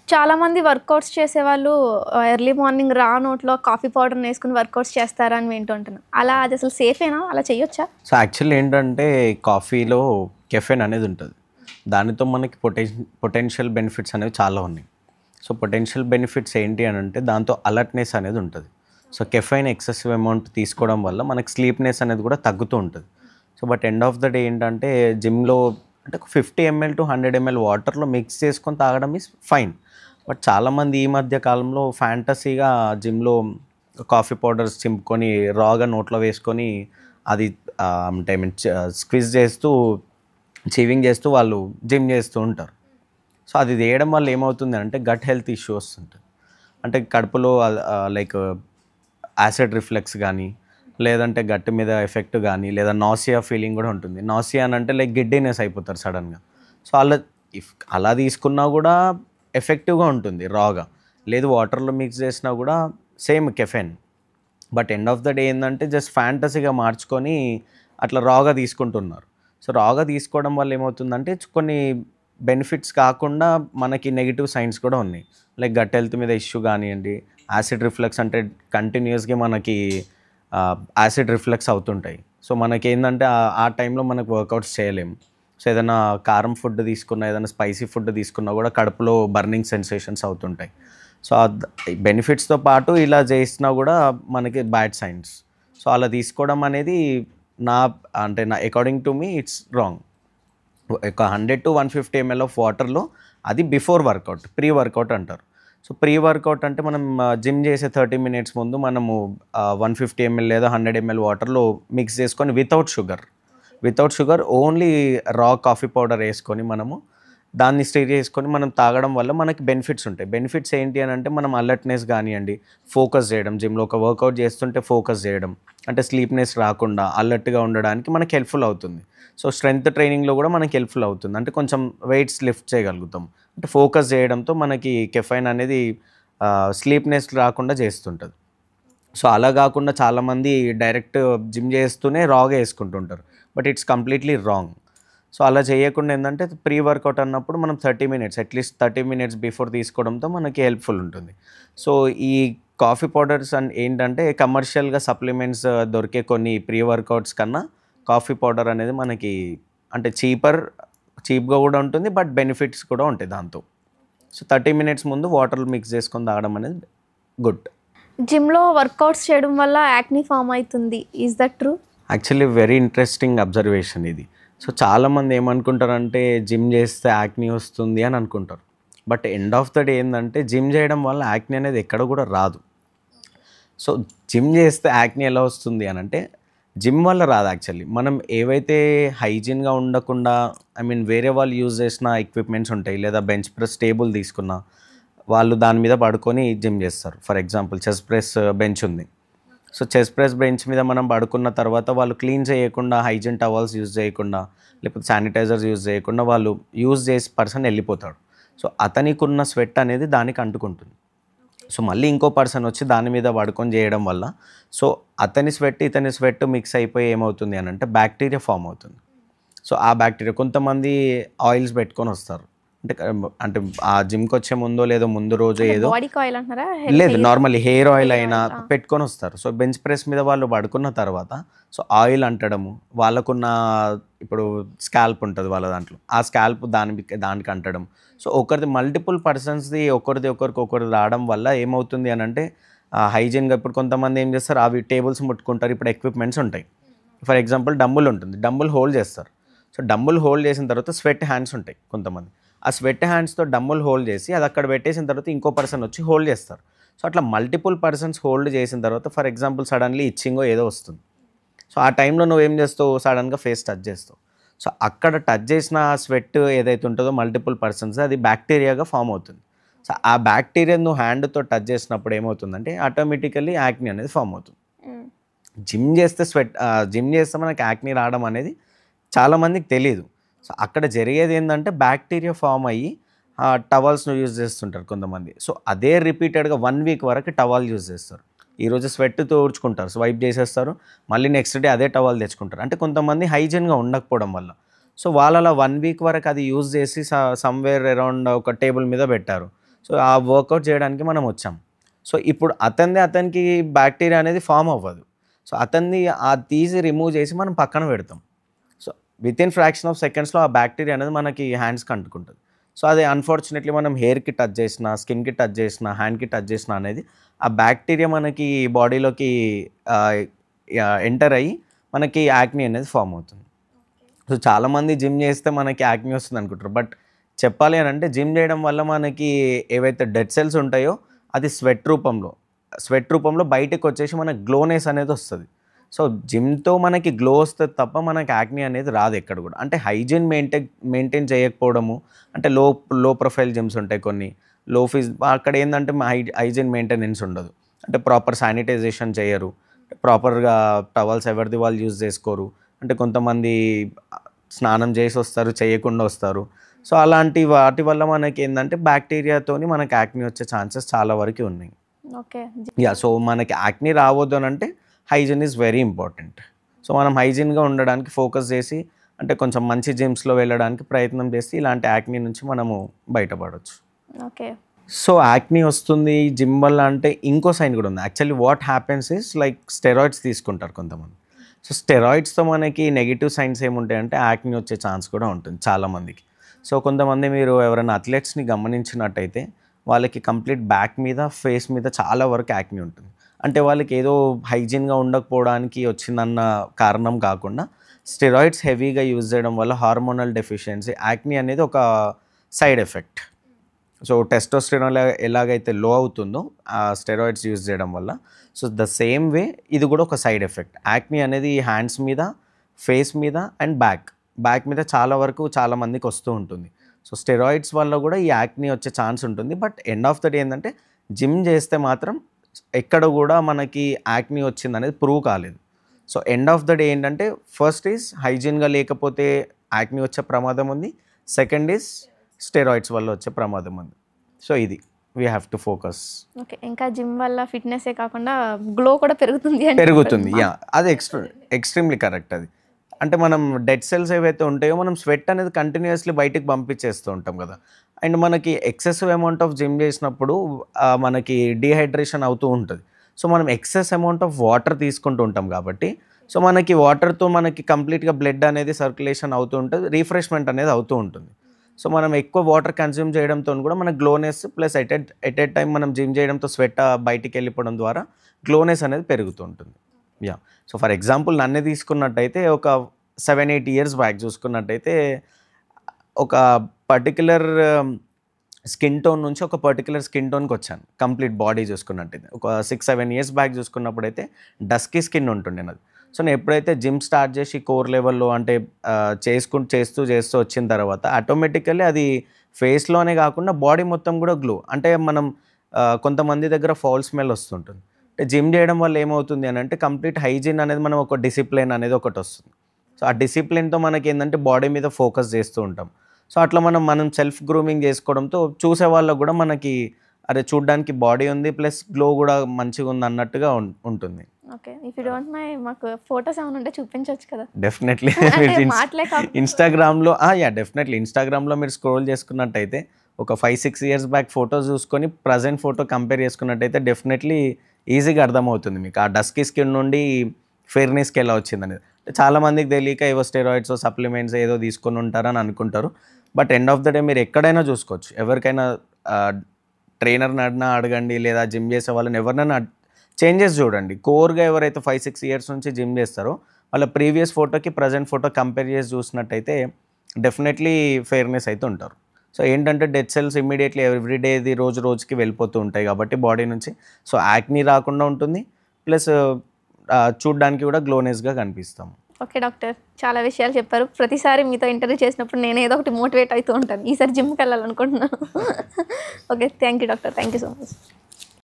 చాలామంది వర్కౌట్స్ చేసేవాళ్ళు early morning నోట్లో కాఫీ పౌడర్‌ని యేసుకొని వర్కౌట్స్ చేస్తారని వింటుంటున్నా. అలా అది అసలు సేఫేనా? అలా చేయొచ్చా? సో, యాక్చువల్లీ ఏంటంటే కాఫీలో కెఫెన్ అనేది ఉంటది. దానితో మనకి పొటెన్షియల్ బెనిఫిట్స్ అనేవి చాలా ఉన్నాయి. సో, పొటెన్షియల్ బెనిఫిట్స్ ఏంటి అనంటే దాంతో అలర్ట్‌నెస్ అనేది ఉంటది. సో, కెఫెయిన్ ఎక్సెసివ్ అమౌంట్ తీసుకోవడం వల్ల మనకి స్లీప్‌నెస్ అనేది కూడా తగ్గుతూ ఉంటది. So, but end of the day ఏంటంటే జిమ్‌లో అంటే 50 ఎంఎల్ టు 100 ఎంఎల్ వాటర్‌లో మిక్స్ చేసుకొని తాగడం ఈజ్ ఫైన్. బట్ చాలామంది ఈ మధ్య కాలంలో ఫ్యాంటసీగా జిమ్‌లో కాఫీ పౌడర్స్ చింపుకొని రాగా నోట్లో వేసుకొని అది అంటే ఐ మీన్ స్క్విజ్ చేస్తూ చీవింగ్ చేస్తూ వాళ్ళు జిమ్ చేస్తూ ఉంటారు. సో, అది చేయడం వల్ల ఏమవుతుంది అంటే గట్ హెల్త్ ఇష్యూ వస్తుంటుంది. అంటే కడుపులో లైక్ యాసిడ్ రిఫ్లెక్స్ గానీ, లేదంటే గట్ మీద ఎఫెక్ట్ గానీ, లేదా నాసియా ఫీలింగ్ గూడా ఉంటుంది. నాసియా అని అంటే లైక్ గిడ్డీనెస్ అయిపోతారు సడెన్‌గా. సో, అలా తీసుకున్నా గూడా ఎఫెక్టివ్‌గా ఉంటుంది రాగా. లేదు వాటర్‌లో మిక్స్ చేసినా గూడా same caffeine. But end of the day ఏందంటే జస్ట్ ఫ్యాంటసీగా మార్చుకొని అట్లా రాగా తీసుకుంటున్నారు. సో, రాగా తీసుకోవడం వల్ల ఏమవుతుందంటే కొన్ని బెనిఫిట్స్ కాకుండా మనకి నెగెటివ్ సైన్స్ కూడా ఉన్నాయి. లైక్ గట్ హెల్త్ మీద ఇష్యూ గానియండి, యాసిడ్ రిఫ్లక్స్ అంటే కంటిన్యూయస్‌గా మనకి యాసిడ్ రిఫ్లక్స్ అవుతుంటాయి. సో, మనకేందంటే ఆ టైంలో మనకు వర్కౌట్స్ చేయలేము. సో, ఏదైనా కారం ఫుడ్ తీసుకున్నా, ఏదైనా స్పైసీ ఫుడ్ తీసుకున్నా కూడా కడుపులో బర్నింగ్ సెన్సేషన్స్ అవుతుంటాయి. సో, బెనిఫిట్స్‌తో పాటు ఇలా చేసినా కూడా మనకి బ్యాడ్ సైన్స్. సో, అలా తీసుకోవడం అనేది నా నా according to me it's wrong. ఒక 100-150 ఎంఎల్ ఆఫ్ వాటర్‌లో అది బిఫోర్ వర్కౌట్, ప్రీ వర్కౌట్ అంటారు. సో, ప్రీ వర్కౌట్ అంటే మనం జిమ్ చేసే 30 మినిట్స్ ముందు మనము 150 ఎంఎల్ లేదా 100 ఎంఎల్ వాటర్‌లో మిక్స్ చేసుకొని వితౌట్ షుగర్ ఓన్లీ రా కాఫీ పౌడర్ యేసుకొని మనము దాన్ని స్టిర్ చేసుకొని మనం తాగడం వల్ల మనకి బెనిఫిట్స్ ఉంటాయి. బెనిఫిట్స్ ఏంటి అనంటే మనం అలర్ట్‌నెస్ గానియండి, ఫోకస్ చేయడం, జిమ్‌లో ఒక వర్కౌట్ చేస్తుంటే ఫోకస్ చేయడం, అంటే స్లీప్‌నెస్ రాకుండా అలర్ట్‌గా ఉండడానికి మనకి హెల్ప్‌ఫుల్ అవుతుంది. సో, స్ట్రెంత్ ట్రైనింగ్‌లో కూడా మనకి హెల్ప్‌ఫుల్ అవుతుంది. అంటే కొంచెం వెయిట్స్ లిఫ్ట్ చేయగలుగుతాం. అంటే ఫోకస్ చేయడంతో మనకి కెఫెయిన్ అనేది స్లీప్‌నెస్ రాకుండా చేస్తుంటది. సో, అలా గాకుండా చాలామంది డైరెక్ట్ జిమ్ చేస్తూనే రాగా యేసుకుంటుంటారు. But it's completely wrong. So, అలా చేయకుండా ఏందంటే ప్రీ వర్కౌట్ అన్నప్పుడు మనం 30 మినిట్స్ అట్‌లీస్ట్ 30 మినిట్స్ బిఫోర్ తీసుకోవడంతో మనకి హెల్ప్‌ఫుల్ ఉంటుంది. సో, ఈ కాఫీ పౌడర్స్ ఏంటంటే కమర్షియల్‌గా సప్లిమెంట్స్ దొరికే కొన్ని ప్రీ వర్కౌట్స్ కన్నా కాఫీ పౌడర్ అనేది మనకి అంటే చీప్‌గా కూడా ఉంటుంది. బట్ బెనిఫిట్స్ కూడా ఉంటాయి దాంతో. సో, 30 మినిట్స్ ముందు వాటర్‌లో మిక్స్ చేసుకొని తాగడం అనేది గుడ్. జిమ్‌లో వర్కౌట్స్ చేయడం వల్ల యాక్నీ ఫార్మ్ అయితుంది. Is that true? Actually very interesting observation ఇది. సో, చాలామంది ఏమనుకుంటారంటే జిమ్ చేస్తే యాక్నీ వస్తుంది అని అనుకుంటారు. But end of the day ఏందంటే జిమ్ చేయడం వల్ల యాక్నీ అనేది ఎక్కడ కూడా రాదు. సో, జిమ్ చేస్తే యాక్నీ ఎలా వస్తుంది అనంటే జిమ్ వల్ల రాదు యాక్చువల్లీ. మనం ఏవైతే హైజీన్‌గా ఉండకుండా వేరే వాళ్ళు యూజ్ చేసిన ఎక్విప్‌మెంట్స్ ఉంటాయి. లేదా బెంచ్ ప్రెస్ టేబుల్ తీసుకున్నా, వాళ్ళు దాని మీద పడుకొని జిమ్ చేస్తారు. For example chest press bench ఉంది. సో, చెస్ట్ ప్రెస్ బెంచ్ మీద మనం పడుకున్న తర్వాత వాళ్ళు క్లీన్ చేయకుండా, హైజీన్ టవల్స్ యూజ్ చేయకుండా, లేకపోతే శానిటైజర్స్ యూజ్ చేయకుండా వాళ్ళు యూజ్ చేసి పర్సన్ వెళ్ళిపోతాడు. సో, అతనికున్న స్వెట్ అనేది దానికి అంటుకుంటుంది. సో, మళ్ళీ ఇంకో పర్సన్ వచ్చి దాని మీద పడుకొని చేయడం వల్ల సో, అతని స్వెట్, ఇతని స్వెట్ మిక్స్ అయిపోయి ఏమవుతుంది అనంటే బ్యాక్టీరియా ఫార్మ్ అవుతుంది. సో, ఆ బ్యాక్టీరియా కొంతమంది ఆయిల్స్ పెట్టుకొని వస్తారు. అంటే ఆ జిమ్‌కొచ్చే ముందో లేదో ముందు రోజో అంటే ఏదో బాడీకి ఆయిల్ అంటున్నారా? లేదు నార్మల్లీ హెయిర్ ఆయిల్ అయినా ఆ! పెట్టుకొనొస్తారు. సో, బెంచ్ ప్రెస్ మీద వాళ్ళు పడుకున్న తర్వాత సో, ఆయిల్ అంటడము, వాళ్ళకున్న ఇప్పుడు స్కాల్ప్ ఉంటది వాళ్ళ దాంట్లో. ఆ స్కాల్ప్ దానికి అంటడం. సో, మల్టిపుల్ పర్సన్స్‌ది ఒకరిది రావడం వల్ల ఏమవుతుంది అనంటే హైజీన్‌గా ఇప్పుడు కొంతమంది ఏం చేస్తారు అవి టేబుల్స్ ముట్టుకుంటారు. ఇప్పుడు ఎక్విప్‌మెంట్స్ ఉంటాయి. ఫర్ ఎగ్జాంపుల్ డంబుల్ ఉంటుంది. డంబుల్ హోల్డ్ చేస్తారు. సో, డంబుల్ హోల్డ్ చేసిన తర్వాత స్వెట్ హ్యాండ్స్ ఉంటాయి కొంతమంది. ఆ స్వెట్ హ్యాండ్స్‌తో డంబుల్ హోల్డ్ చేసి అది అక్కడ పెట్టేసిన తర్వాత ఇంకో పర్సన్ వచ్చి హోల్డ్ చేస్తారు. సో, అట్లా మల్టిపుల్ పర్సన్స్ హోల్డ్ చేసిన తర్వాత ఫర్ ఎగ్జాంపుల్ సడెన్‌లీ ఇచ్చింగో ఏదో వస్తుంది. సో, ఆ టైంలో నువ్వేం చేస్తావు సడెన్‌గా ఫేస్ టచ్ చేస్తావు. సో, అక్కడ టచ్ చేసిన ఆ స్వెట్ ఏదైతే ఉంటుందో మల్టిపుల్ పర్సన్స్ అది బ్యాక్టీరియాగా ఫార్మ్ అవుతుంది. సో, ఆ బ్యాక్టీరియా నువ్వు హ్యాండ్‌తో టచ్ చేసినప్పుడు ఏమవుతుందంటే ఆటోమేటికల్లీ యాక్నీ అనేది ఫార్మ్ అవుతుంది. హ్మ్. జిమ్ చేస్తే మనకి యాక్నీ రావడం అనేది చాలామందికి తెలీదు. సో, అక్కడ జరిగేది ఏందంటే బ్యాక్టీరియా ఫార్మ్ అయ్యి టవల్స్‌ను యూజ్ చేస్తుంటారు కొంతమంది. సో, అదే రిపీటెడ్‌గా 1 వీక్ వరకు టవల్ యూజ్ చేస్తారు. ఈరోజు స్వెట్ తుడుచుకుంటారు. స్వైప్ చేసేస్తారు. మళ్ళీ నెక్స్ట్ డే అదే టవల్ తెచ్చుకుంటారు. అంటే కొంతమంది హైజీన్‌గా ఉండకపోవడం వల్ల. సో, వాళ్ళలా 1 వీక్ వరకు అది యూజ్ చేసి సమ్‌వేర్ అరౌండ్ ఒక టేబుల్ మీద పెట్టారు. సో ఆ వర్కౌట్ చేయడానికి మనం వచ్చాం. సో ఇప్పుడు అతనికి బ్యాక్టీరియా అనేది ఫామ్ అవ్వదు. సో అతన్ని తీసి రిమూవ్ చేసి మనం పక్కన పెడతాం. సో వితిన్ ఫ్రాక్షన్ ఆఫ్ సెకండ్స్లో ఆ బ్యాక్టీరియా అనేది మనకి హ్యాండ్స్కి అంటుకుంటుంది. సో అది అన్ఫార్చునేట్లీ మనం హెయిర్కి టచ్ చేసినా, స్కిన్కి టచ్ చేసినా, హ్యాండ్కి టచ్ చేసినా అనేది ఆ బ్యాక్టీరియా మనకి బాడీలోకి ఎంటర్ అయ్యి మనకి యాక్నీ అనేది ఫామ్ అవుతుంది. సో చాలామంది జిమ్ చేస్తే మనకి యాక్నీ వస్తుంది అనుకుంటారు. బట్ చెప్పాలి అని అంటే జిమ్ చేయడం వల్ల మనకి ఏవైతే డెడ్ సెల్స్ ఉంటాయో అది స్వెట్ రూపంలో బయటకు వచ్చేసి మనకి గ్లోనెస్ అనేది వస్తుంది. సో జిమ్తో మనకి గ్లో వస్తుంది తప్ప మనకి యాక్నీ అనేది రాదు ఎక్కడ కూడా. అంటే హైజీన్ మెయింటైన్ చేయకపోవడము, అంటే లో ప్రొఫైల్ జిమ్స్ ఉంటాయి కొన్ని, లో ఫీజ్, అక్కడ ఏంటంటే హైజీన్ మెయింటెనెన్స్ ఉండదు. అంటే ప్రాపర్ శానిటైజేషన్ చేయరు, ప్రాపర్గా టవల్స్ ఎవరిది వాళ్ళు యూజ్ చేసుకోరు. అంటే కొంతమంది స్నానం చేసి వస్తారు, చేయకుండా వస్తారు. సో అలాంటి వాటి వల్ల మనకి ఏంటంటే బ్యాక్టీరియాతోని మనకి యాక్నీ వచ్చే ఛాన్సెస్ చాలా వరకు ఉన్నాయి. ఓకే. సో మనకి యాక్నీ రావద్దు అని అంటే hygiene is very important. So మనం హైజీన్గా ఉండడానికి ఫోకస్ చేసి, అంటే కొంచెం మంచి జిమ్స్లో వెళ్ళడానికి ప్రయత్నం చేసి ఇలాంటి యాక్నీ నుంచి మనము బయటపడవచ్చు. ఓకే. సో యాక్నీ వస్తుంది జిమ్ వల్ల అంటే ఇంకో సైన్ కూడా ఉంది. Actually what happens is like steroids తీసుకుంటారు కొంతమంది. సో స్టెరాయిడ్స్తో మనకి నెగిటివ్ సైన్స్ ఏముంటాయంటే యాక్నీ వచ్చే ఛాన్స్ కూడా ఉంటుంది చాలామందికి. సో కొంతమంది మీరు ఎవరైనా అథ్లెట్స్ని గమనించినట్టయితే వాళ్ళకి కంప్లీట్ బ్యాక్ మీద, ఫేస్ మీద చాలా వరకు యాక్నీ ఉంటుంది. అంటే వాళ్ళకి ఏదో హైజీన్గా ఉండకపోవడానికి వచ్చిందన్న కారణం కాకుండా స్టెరాయిడ్స్ హెవీగా యూజ్ చేయడం వల్ల హార్మోనల్ డెఫిషియన్సీ, యాక్నీ అనేది ఒక సైడ్ ఎఫెక్ట్. సో టెస్టోస్టెరాన్ ఎలాగైతే లో అవుతుందో ఆ స్టెరాయిడ్స్ యూజ్ చేయడం వల్ల, సో ద సేమ్ వే ఇది కూడా ఒక సైడ్ ఎఫెక్ట్. యాక్నీ అనేది హ్యాండ్స్ మీద, ఫేస్ మీద అండ్ బ్యాక్ మీద చాలా మందికి వస్తూ ఉంటుంది. సో స్టెరాయిడ్స్ వల్ల కూడా ఈ యాక్నీ వచ్చే ఛాన్స్ ఉంటుంది. But end of the day ఏంటంటే జిమ్ చేస్తే మాత్రం ఎక్కడ కూడా మనకి యాక్నీ వచ్చింది అనేది ప్రూవ్ కాలేదు. So end of the day ఏంటంటే ఫస్ట్ ఈజ్ హైజీన్గా లేకపోతే యాక్నీ వచ్చే ప్రమాదం ఉంది. సెకండ్ ఈజ్ స్టెరాయిడ్స్ వల్ల వచ్చే ప్రమాదం ఉంది. సో ఇది we have to focus. Okay. ఇంకా జిమ్ వల్ల ఫిట్నెస్సే కాకుండా గ్లో కూడా పెరుగుతుంది. అది ఎక్స్ట్రీమ్లీ కరెక్ట్. అది అంటే మనం డెడ్ సెల్స్ ఏవైతే ఉంటాయో మనం స్వెట్ అనేది కంటిన్యూస్లీ బయటికి పంపించేస్తూ ఉంటాం కదా. అండ్ మనకి ఎక్సెసివ్ అమౌంట్ ఆఫ్ జిమ్ చేసినప్పుడు మనకి డీహైడ్రేషన్ అవుతూ ఉంటుంది. సో మనం ఎక్సెస్ అమౌంట్ ఆఫ్ వాటర్ తీసుకుంటూ ఉంటాం కాబట్టి, సో మనకి వాటర్తో మనకి కంప్లీట్గా బ్లడ్ అనేది సర్క్యులేషన్ అవుతూ ఉంటుంది, రీఫ్రెష్మెంట్ అనేది అవుతూ ఉంటుంది. సో మనం ఎక్కువ వాటర్ కన్జ్యూమ్ చేయడంతో కూడా మన glowness plus at a time మనం జిమ్ చేయడంతో స్వెట్ బయటికి వెళ్ళిపోవడం ద్వారా గ్లోనెస్ అనేది పెరుగుతూ ఉంటుంది. సో ఫర్ ఎగ్జాంపుల్ నన్నే తీసుకున్నట్టయితే ఒక 7-8 years బ్యాక్ చూసుకున్నట్టయితే ఒక పర్టిక్యులర్ స్కిన్ టోన్ నుంచి ఒక పర్టిక్యులర్ స్కిన్ టోన్కి వచ్చాను. కంప్లీట్ బాడీ చూసుకున్నట్టయితే ఒక 6-7 years బ్యాక్ చూసుకున్నప్పుడైతే డస్కీ స్కిన్ ఉంటుండే నాది. సో నేను ఎప్పుడైతే జిమ్ స్టార్ట్ చేసి కోర్ లెవెల్లో అంటే చేస్తూ వచ్చిన తర్వాత ఆటోమేటికల్లీ అది ఫేస్లోనే కాకుండా బాడీ మొత్తం కూడా గ్లో. అంటే మనం కొంతమంది దగ్గర ఫౌల్ స్మెల్ వస్తుంటుంది. అంటే జిమ్ చేయడం వల్ల ఏమవుతుంది అని అంటే కంప్లీట్ హైజీన్ అనేది మనం ఒక డిసిప్లిన్ అనేది ఒకటి వస్తుంది. సో ఆ డిసిప్లిన్తో మనకి ఏంటంటే బాడీ మీద ఫోకస్ చేస్తూ ఉంటాం. సో అట్లా మనం సెల్ఫ్ గ్రూమింగ్ చేసుకోవడంతో చూసే వాళ్ళకు కూడా మనకి అరే చూడడానికి బాడీ ఉంది ప్లస్ గ్లో కూడా మంచిగా ఉంది అన్నట్టుగా ఉంటుంది. Okay. If you don't mind మాకు ఫోటోస్ ఏమైనా ఉంటే చూపించవచ్చు కదా. డెఫినెట్లీ ఇన్స్టాగ్రామ్లో మీరు స్క్రోల్ చేసుకున్నట్టయితే ఒక 5-6 years బ్యాక్ ఫోటోస్ చూసుకొని ప్రజెంట్ ఫోటో కంపేర్ చేసుకున్నట్టయితే డెఫినెట్లీ ఈజీగా అర్థమవుతుంది మీకు ఆ డస్కీ స్కిన్ నుండి ఫెయిర్నెస్కి ఎలా వచ్చింది అనేది. చాలామందికి తెలియక ఏవో స్టెరాయిడ్స్ సప్లిమెంట్స్ ఏదో తీసుకొని ఉంటారని అనుకుంటారు. But end of the day మీరు ఎక్కడైనా చూసుకోవచ్చు. ఎవరికైనా ట్రైనర్ని అడగండి లేదా జిమ్ చేసే వాళ్ళని ఎవరినైనా చేంజెస్ చూడండి. కోర్గా ఎవరైతే 5-6 years నుంచి జిమ్ చేస్తారో వాళ్ళ ప్రీవియస్ ఫోటోకి ప్రజెంట్ ఫోటో కంపేర్ చేసి చూసినట్టయితే డెఫినెట్లీ ఫెయిర్నెస్ అయితే ఉంటారు. సో ఏంటంటే డెడ్ సెల్స్ ఇమ్మీడియట్లీ ఎవ్రీడేది రోజుకి వెళ్ళిపోతూ ఉంటాయి కాబట్టి బాడీ నుంచి. సో యాక్నీ రాకుండా ఉంటుంది ప్లస్ చూడ్డానికి కూడా గ్లోనెస్గా కనిపిస్తాం. ఓకే డాక్టర్, చాలా విషయాలు చెప్పారు. ప్రతిసారి మీతో ఇంటర్వ్యూ చేసినప్పుడు నేను ఏదో ఒకటి మోటివేట్ అవుతూ ఉంటాను. ఈసారి జిమ్కి వెళ్ళాలనుకుంటున్నాను. Okay, thank you doctor, thank you so much.